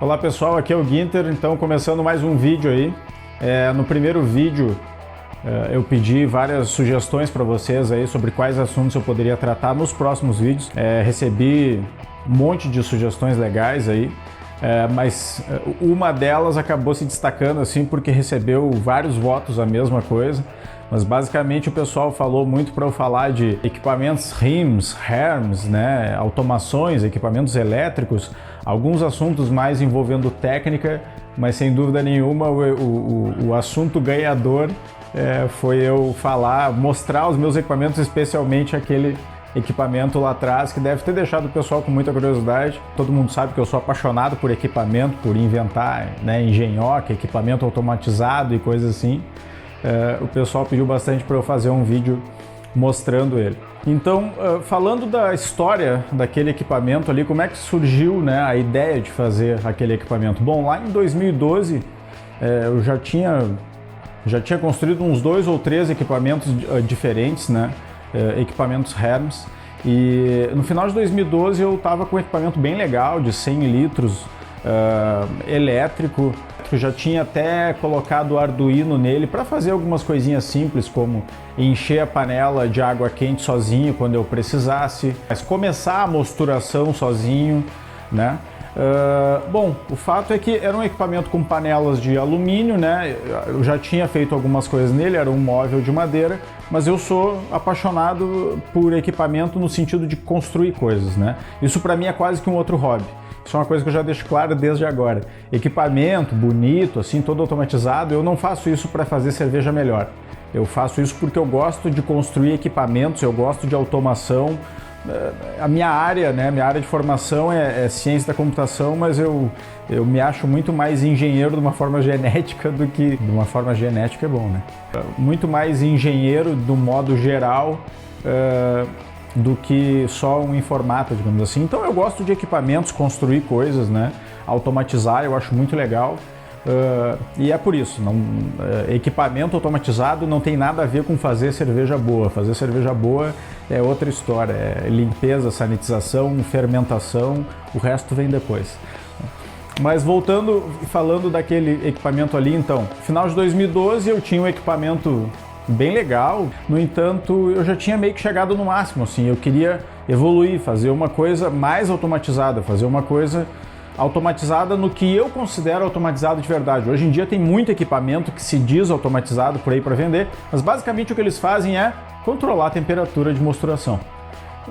Olá pessoal, aqui é o Ginter, então começando mais um vídeo aí. No primeiro vídeo eu pedi várias sugestões para vocês aí sobre quais assuntos eu poderia tratar nos próximos vídeos. Recebi um monte de sugestões legais aí, mas uma delas acabou se destacando assim porque recebeu vários votos a mesma coisa. Mas basicamente o pessoal falou muito para eu falar de equipamentos RIMS, né, automações, equipamentos elétricos, alguns assuntos mais envolvendo técnica, mas sem dúvida nenhuma o assunto ganhador foi eu mostrar os meus equipamentos, especialmente aquele equipamento lá atrás, que deve ter deixado o pessoal com muita curiosidade. Todo mundo sabe que eu sou apaixonado por equipamento, por inventar, né, engenhoca, equipamento automatizado e coisas assim. O pessoal pediu bastante para eu fazer um vídeo mostrando ele. Então, falando da história daquele equipamento ali, como é que surgiu, né, a ideia de fazer aquele equipamento? Bom, lá em 2012 eu já tinha construído uns 2 ou 3 equipamentos diferentes, né, equipamentos REMS, e no final de 2012 eu estava com um equipamento bem legal de 100 litros elétrico. Eu já tinha até colocado o Arduino nele para fazer algumas coisinhas simples, como encher a panela de água quente sozinho quando eu precisasse, mas começar a mosturação sozinho, né? Bom, o fato é que era um equipamento com panelas de alumínio, né? Eu já tinha feito algumas coisas nele, era um móvel de madeira, mas eu sou apaixonado por equipamento no sentido de construir coisas, né? Isso para mim é quase que um outro hobby. Isso é uma coisa que eu já deixo claro desde agora. Equipamento bonito, assim, todo automatizado, eu não faço isso para fazer cerveja melhor. Eu faço isso porque eu gosto de construir equipamentos, eu gosto de automação. A minha área, né, minha área de formação é ciência da computação, mas eu me acho muito mais engenheiro de uma forma genética do que... De uma forma genética é bom, né? Muito mais engenheiro do modo geral do que só um informática, digamos assim. Então eu gosto de equipamentos, construir coisas, né? Automatizar, eu acho muito legal. E é por isso, equipamento automatizado não tem nada a ver com fazer cerveja boa. Fazer cerveja boa é outra história, é limpeza, sanitização, fermentação, o resto vem depois. Mas voltando, falando daquele equipamento ali, então, final de 2012 eu tinha um equipamento bem legal, no entanto eu já tinha meio que chegado no máximo, assim, eu queria evoluir, fazer uma coisa mais automatizada, fazer uma coisa automatizada no que eu considero automatizado de verdade. Hoje em dia tem muito equipamento que se diz automatizado por aí para vender, mas basicamente o que eles fazem é controlar a temperatura de mosturação.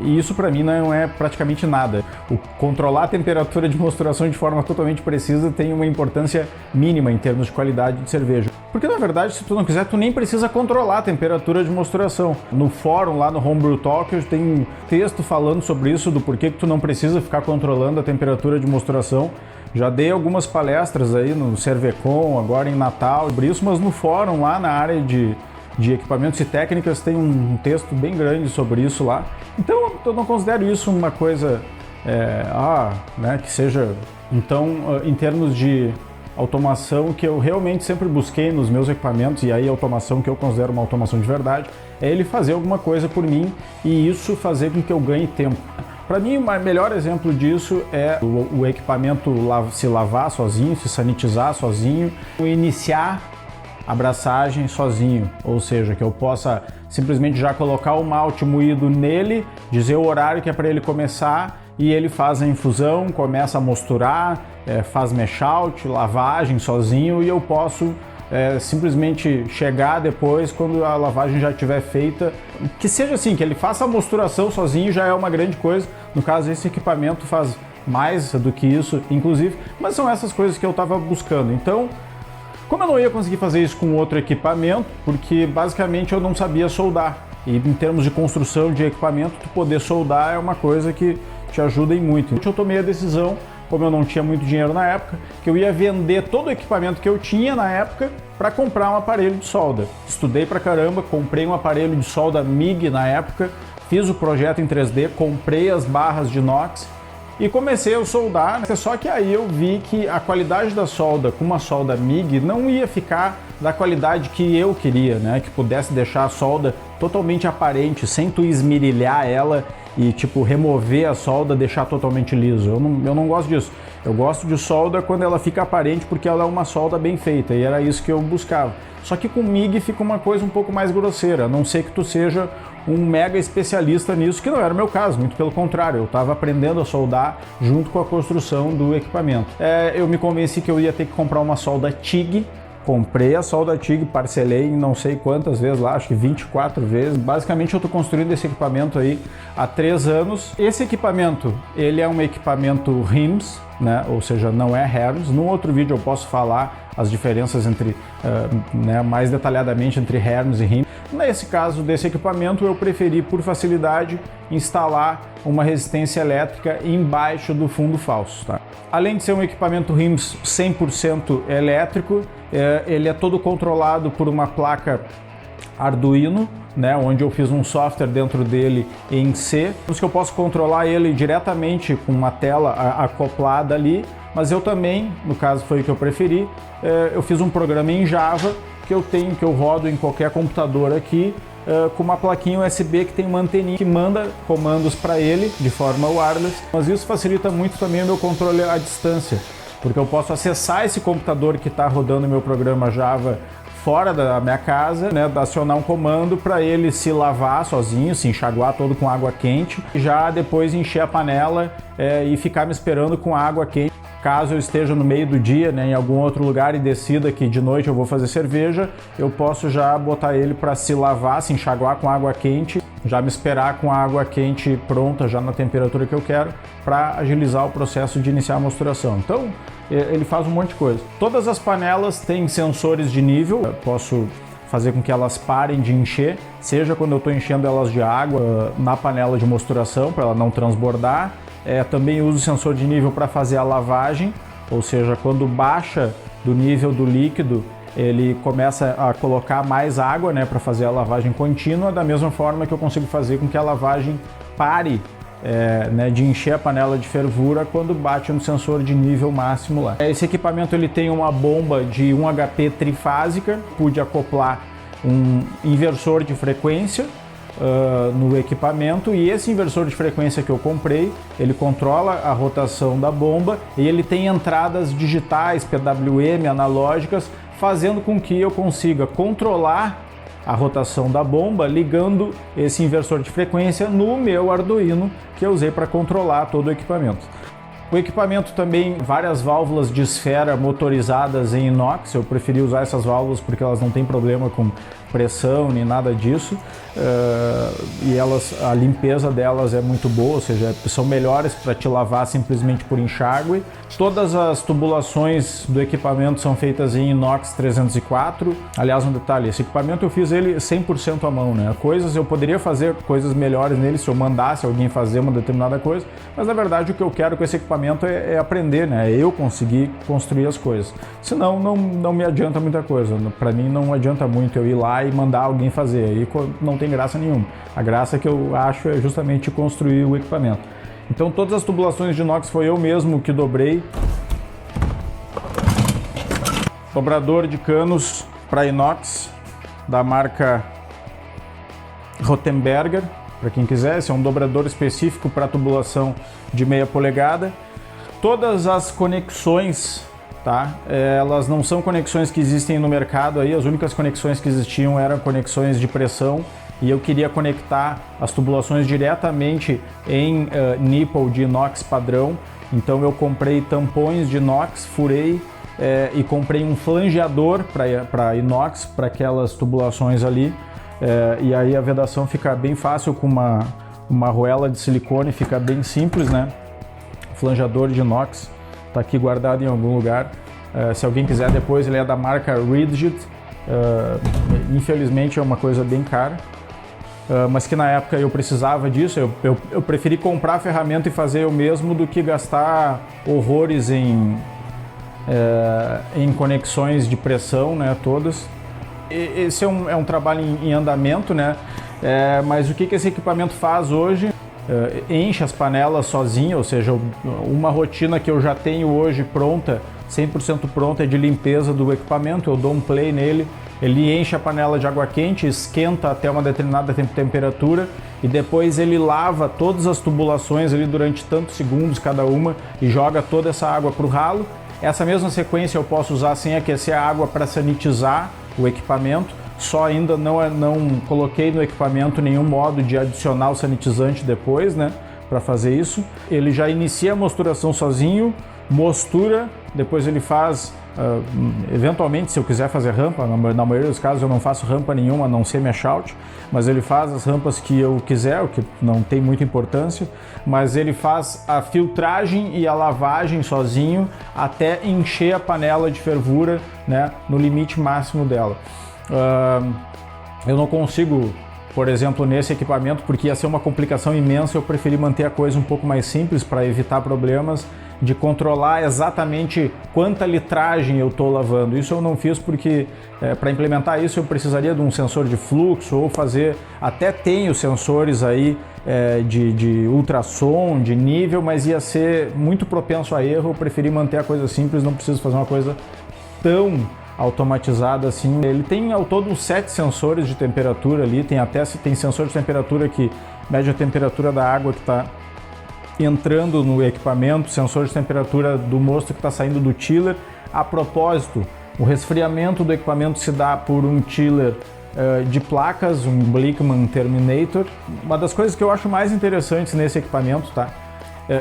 E isso para mim não é praticamente nada. O controlar a temperatura de mosturação de forma totalmente precisa tem uma importância mínima em termos de qualidade de cerveja. Porque na verdade, se tu não quiser, tu nem precisa controlar a temperatura de mosturação. No fórum lá no Homebrew Talk eu tenho um texto falando sobre isso, do porquê que tu não precisa ficar controlando a temperatura de mosturação. Já dei algumas palestras aí no Cervecon, agora em Natal, sobre isso, mas no fórum lá na área de equipamentos e técnicas tem um texto bem grande sobre isso lá. Então eu não considero isso uma coisa né, que seja... Então, em termos de automação, que eu realmente sempre busquei nos meus equipamentos, e aí a automação que eu considero uma automação de verdade, é ele fazer alguma coisa por mim e isso fazer com que eu ganhe tempo. Para mim, o melhor exemplo disso é o equipamento se lavar sozinho, se sanitizar sozinho, iniciar a abraçagem sozinho, ou seja, que eu possa simplesmente já colocar o malte moído nele, dizer o horário que é para ele começar e ele faz a infusão, começa a mosturar, faz mash out, lavagem sozinho, e eu posso simplesmente chegar depois quando a lavagem já estiver feita. Que seja assim, que ele faça a mosturação sozinho já é uma grande coisa. No caso, esse equipamento faz mais do que isso, inclusive, mas são essas coisas que eu estava buscando. Então, como eu não ia conseguir fazer isso com outro equipamento, porque basicamente eu não sabia soldar. E em termos de construção de equipamento, tu poder soldar é uma coisa que te ajuda em muito. Então eu tomei a decisão, como eu não tinha muito dinheiro na época, que eu ia vender todo o equipamento que eu tinha na época para comprar um aparelho de solda. Estudei pra caramba, comprei um aparelho de solda MIG na época, fiz o projeto em 3D, comprei as barras de inox e comecei a soldar, só que aí eu vi que a qualidade da solda com uma solda MIG não ia ficar da qualidade que eu queria, né? Que pudesse deixar a solda totalmente aparente, sem tu esmirilhar ela e tipo remover a solda, deixar totalmente liso. Eu não gosto disso. Eu gosto de solda quando ela fica aparente, porque ela é uma solda bem feita, e era isso que eu buscava. Só que com MIG fica uma coisa um pouco mais grosseira, a não ser que tu seja um mega especialista nisso, que não era o meu caso, muito pelo contrário, eu estava aprendendo a soldar junto com a construção do equipamento. Eu me convenci que eu ia ter que comprar uma solda TIG. Comprei a solda TIG, parcelei em não sei quantas vezes lá, acho que 24 vezes. Basicamente eu estou construindo esse equipamento aí há 3 anos. Esse equipamento, ele é um equipamento RIMS, né? Ou seja, não é HERMS. Num outro vídeo eu posso falar as diferenças entre, mais detalhadamente entre HERMS e RIMS. Nesse caso desse equipamento eu preferi, por facilidade, instalar uma resistência elétrica embaixo do fundo falso. Tá? Além de ser um equipamento RIMS 100% elétrico, ele é todo controlado por uma placa Arduino, né, onde eu fiz um software dentro dele em C, que eu posso controlar ele diretamente com uma tela acoplada ali, mas eu também, no caso foi o que eu preferi, eu fiz um programa em Java que eu rodo em qualquer computador aqui, com uma plaquinha USB que tem uma anteninha que manda comandos para ele de forma wireless, mas isso facilita muito também o meu controle à distância, porque eu posso acessar esse computador que está rodando o meu programa Java fora da minha casa, né, acionar um comando para ele se lavar sozinho, se enxaguar todo com água quente, e já depois encher a panela e ficar me esperando com água quente. Caso eu esteja no meio do dia, né, em algum outro lugar e decida que de noite eu vou fazer cerveja, eu posso já botar ele para se lavar, se enxaguar com água quente, já me esperar com a água quente pronta, já na temperatura que eu quero, para agilizar o processo de iniciar a mosturação. Então, ele faz um monte de coisa. Todas as panelas têm sensores de nível, eu posso fazer com que elas parem de encher, seja quando eu estou enchendo elas de água na panela de mosturação, para ela não transbordar. Também uso sensor de nível para fazer a lavagem, ou seja, quando baixa do nível do líquido, ele começa a colocar mais água, né, para fazer a lavagem contínua, da mesma forma que eu consigo fazer com que a lavagem pare de encher a panela de fervura quando bate no sensor de nível máximo lá. Esse equipamento ele tem uma bomba de 1 HP trifásica, pude acoplar um inversor de frequência no equipamento, e esse inversor de frequência que eu comprei, ele controla a rotação da bomba e ele tem entradas digitais, PWM, analógicas, fazendo com que eu consiga controlar a rotação da bomba ligando esse inversor de frequência no meu Arduino que eu usei para controlar todo o equipamento. O equipamento também, várias válvulas de esfera motorizadas em inox, eu preferi usar essas válvulas porque elas não têm problema com pressão nem nada disso, e a limpeza delas é muito boa, ou seja, são melhores para te lavar simplesmente por enxágue. Todas as tubulações do equipamento são feitas em inox 304. Aliás, um detalhe, esse equipamento eu fiz ele 100% à mão, né? Eu poderia fazer coisas melhores nele se eu mandasse alguém fazer uma determinada coisa, mas na verdade o que eu quero com esse equipamento é aprender, né? É eu conseguir construir as coisas. Senão não me adianta muita coisa. Para mim não adianta muito eu ir lá e mandar alguém fazer, aí não tem graça nenhuma. A graça que eu acho é justamente construir o equipamento. Então todas as tubulações de inox foi eu mesmo que dobrei. Dobrador de canos para inox da marca Rothenberger, para quem quiser, esse é um dobrador específico para tubulação de meia polegada. Todas as conexões, tá? Elas não são conexões que existem no mercado aí, as únicas conexões que existiam eram conexões de pressão, e eu queria conectar as tubulações diretamente em nipple de inox padrão. Então eu comprei tampões de inox, furei e comprei um flangeador para inox, para aquelas tubulações ali, e aí a vedação fica bem fácil com uma arruela de silicone, fica bem simples, né? Flangeador de inox está aqui guardado em algum lugar. Se alguém quiser depois, ele é da marca Ridgid. Infelizmente é uma coisa bem cara, mas que na época eu precisava disso. Eu preferi comprar a ferramenta e fazer eu mesmo do que gastar horrores em conexões de pressão, né, todas. Esse é um trabalho em andamento, né? Mas o que esse equipamento faz hoje? Enche as panelas sozinho, ou seja, uma rotina que eu já tenho hoje pronta, 100% pronta de limpeza do equipamento. Eu dou um play nele, ele enche a panela de água quente, esquenta até uma determinada temperatura e depois ele lava todas as tubulações ali durante tantos segundos cada uma e joga toda essa água para o ralo. Essa mesma sequência eu posso usar sem aquecer a água para sanitizar o equipamento. Só ainda não coloquei no equipamento nenhum modo de adicionar o sanitizante depois, né, para fazer isso. Ele já inicia a mosturação sozinho, mostura, depois ele faz, eventualmente, se eu quiser fazer rampa, na maioria dos casos eu não faço rampa nenhuma, a não ser mesh out, mas ele faz as rampas que eu quiser, o que não tem muita importância, mas ele faz a filtragem e a lavagem sozinho até encher a panela de fervura, né, no limite máximo dela. Eu não consigo, por exemplo, nesse equipamento, porque ia ser uma complicação imensa, eu preferi manter a coisa um pouco mais simples para evitar problemas de controlar exatamente quanta litragem eu estou lavando. Isso eu não fiz porque para implementar isso eu precisaria de um sensor de fluxo ou fazer, até tenho sensores aí de ultrassom, de nível, mas ia ser muito propenso a erro. Eu preferi manter a coisa simples, não preciso fazer uma coisa tão automatizada assim. Ele tem ao todo uns 7 sensores de temperatura ali, tem sensor de temperatura que mede a temperatura da água que está entrando no equipamento, sensor de temperatura do mosto que está saindo do chiller. A propósito, o resfriamento do equipamento se dá por um chiller de placas, um Blickman Terminator. Uma das coisas que eu acho mais interessantes nesse equipamento, tá?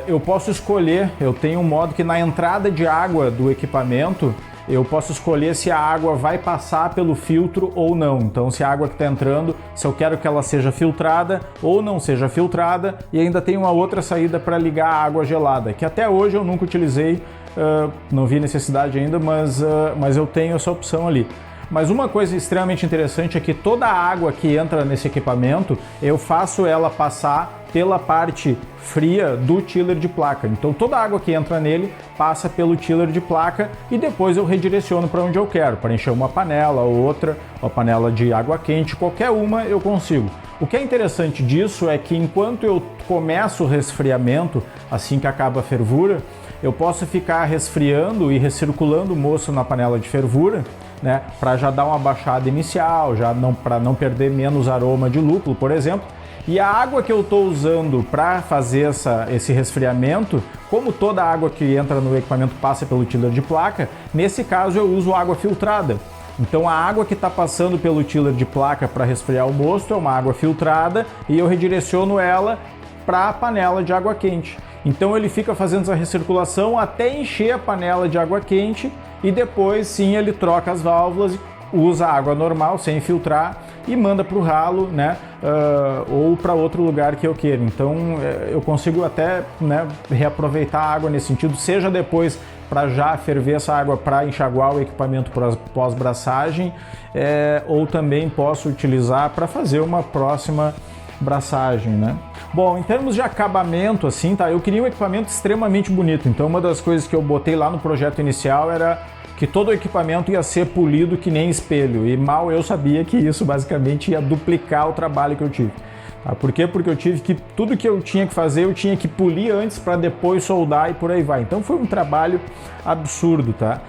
Eu posso escolher, eu tenho um modo que na entrada de água do equipamento eu posso escolher se a água vai passar pelo filtro ou não. Então, se a água que está entrando, se eu quero que ela seja filtrada ou não seja filtrada, e ainda tem uma outra saída para ligar a água gelada, que até hoje eu nunca utilizei, não vi necessidade ainda, mas eu tenho essa opção ali. Mas uma coisa extremamente interessante é que toda a água que entra nesse equipamento, eu faço ela passar pela parte fria do chiller de placa. Então toda a água que entra nele passa pelo chiller de placa e depois eu redireciono para onde eu quero, para encher uma panela ou outra, uma panela de água quente, qualquer uma eu consigo. O que é interessante disso é que enquanto eu começo o resfriamento, assim que acaba a fervura, eu posso ficar resfriando e recirculando o moço na panela de fervura, né, para já dar uma baixada inicial, para não perder menos aroma de lúpulo, por exemplo. E a água que eu estou usando para fazer esse resfriamento, como toda água que entra no equipamento passa pelo chiller de placa, nesse caso eu uso água filtrada. Então a água que está passando pelo chiller de placa para resfriar o mosto é uma água filtrada e eu redireciono ela para a panela de água quente. Então ele fica fazendo essa recirculação até encher a panela de água quente e depois sim ele troca as válvulas, usa a água normal sem filtrar e manda para o ralo, né, ou para outro lugar que eu queira. Então eu consigo até, né, reaproveitar a água nesse sentido, seja depois para já ferver essa água para enxaguar o equipamento pós-braçagem, ou também posso utilizar para fazer uma próxima braçagem, né? Bom, em termos de acabamento, assim, tá? Eu queria um equipamento extremamente bonito. Então, uma das coisas que eu botei lá no projeto inicial era que todo o equipamento ia ser polido que nem espelho. E mal eu sabia que isso basicamente ia duplicar o trabalho que eu tive. Tá? Por quê? Porque eu tive que, tudo que eu tinha que fazer, eu tinha que polir antes para depois soldar e por aí vai. Então foi um trabalho absurdo, tá?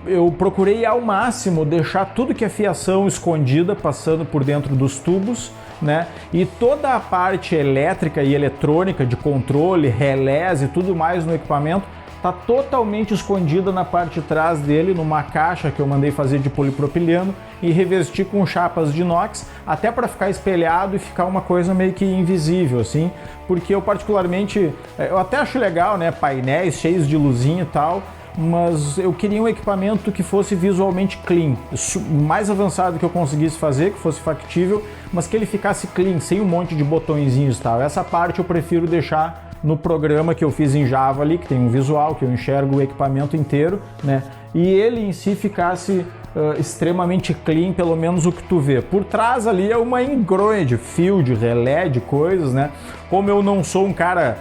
Eu procurei ao máximo deixar tudo que é fiação escondida, passando por dentro dos tubos, né? E toda a parte elétrica e eletrônica de controle, relés e tudo mais no equipamento está totalmente escondida na parte de trás dele, numa caixa que eu mandei fazer de polipropileno e revestir com chapas de inox, até para ficar espelhado e ficar uma coisa meio que invisível, assim, porque eu particularmente, eu até acho legal, né, painéis cheios de luzinha e tal, mas eu queria um equipamento que fosse visualmente clean, o mais avançado que eu conseguisse fazer, que fosse factível, mas que ele ficasse clean, sem um monte de botõezinhos e tal. Essa parte eu prefiro deixar no programa que eu fiz em Java ali, que tem um visual, que eu enxergo o equipamento inteiro, né? E ele em si ficasse extremamente clean, pelo menos o que tu vê. Por trás ali é uma engronha de fio, de relé, de coisas, né? Como eu não sou um cara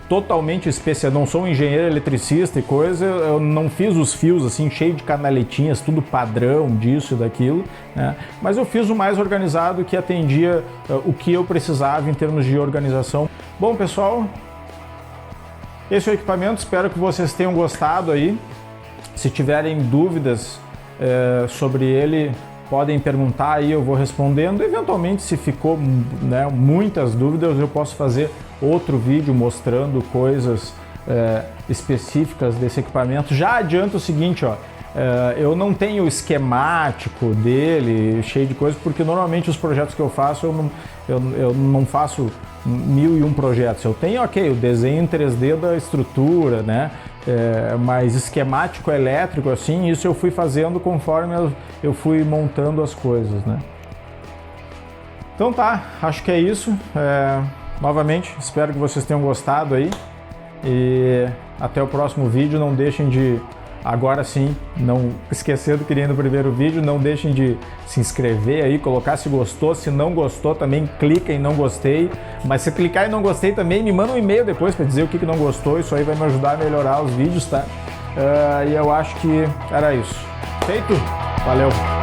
totalmente especial, não sou um engenheiro eletricista e coisa, eu não fiz os fios assim, cheio de canaletinhas, tudo padrão disso e daquilo, né? Mas eu fiz o mais organizado que atendia o que eu precisava em termos de organização. Bom, pessoal, esse é o equipamento, espero que vocês tenham gostado aí. Se tiverem dúvidas sobre ele, podem perguntar aí, eu vou respondendo. Eventualmente, se ficou, né, muitas dúvidas, eu posso fazer outro vídeo mostrando coisas específicas desse equipamento. Já adianto o seguinte, ó, eu não tenho o esquemático dele cheio de coisas, porque normalmente os projetos que eu faço, eu não faço 1001 projetos. Eu tenho, o desenho em 3D da estrutura, né? Mas esquemático elétrico, assim, isso eu fui fazendo conforme eu fui montando as coisas, né? Então tá, acho que é isso. Novamente, espero que vocês tenham gostado aí. E até o próximo vídeo. Não deixem de, agora sim, não esquecendo que no primeiro vídeo, não deixem de se inscrever aí, colocar se gostou. Se não gostou também, clica em não gostei. Mas se clicar em não gostei também, me manda um e-mail depois para dizer o que não gostou. Isso aí vai me ajudar a melhorar os vídeos, tá? E eu acho que era isso. Feito? Valeu!